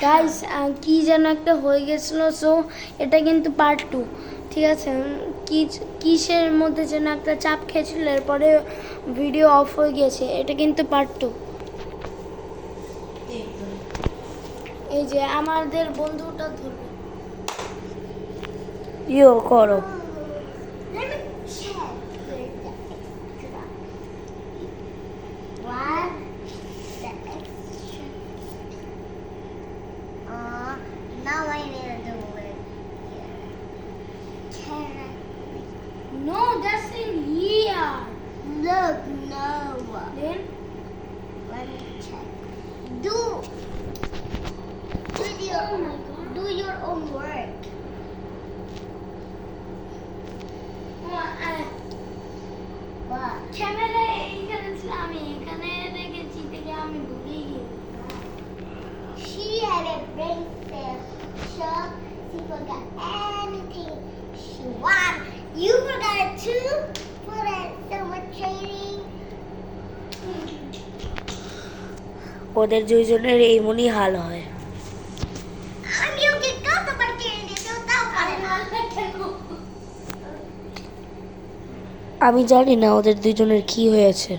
Guys কি যেন একটা হয়ে গেছিলো, সো এটা কিন্তু পার্ট 2। ঠিক আছে, কিসের মধ্যে যেন একটা চাপ খেয়েছিল, এরপরে ভিডিও অফ হয়ে গেছে। এটা কিন্তু পার্ট 2। এই যে আমাদের বন্ধুটা ধরবে, ইয়ো করো। Now I need to do it here. No that's in here. Look, no. Then Let me check. Do your Oh my God. do your own work. What? Camera এইখানে ছিল, আমি এখানে রেখেছি থেকে আমি ভুলেই গেছি। She had a brain cell, so she forgot anything she wanted. You forgot it too? For that so much training. ওদের দুইজনের এমনই হাল হয়। আমি ওকে কতবার ছেড়ে দিয়েছি, তাও পারে না। আমি জানি না ওদের দুইজনের কি হয়েছে।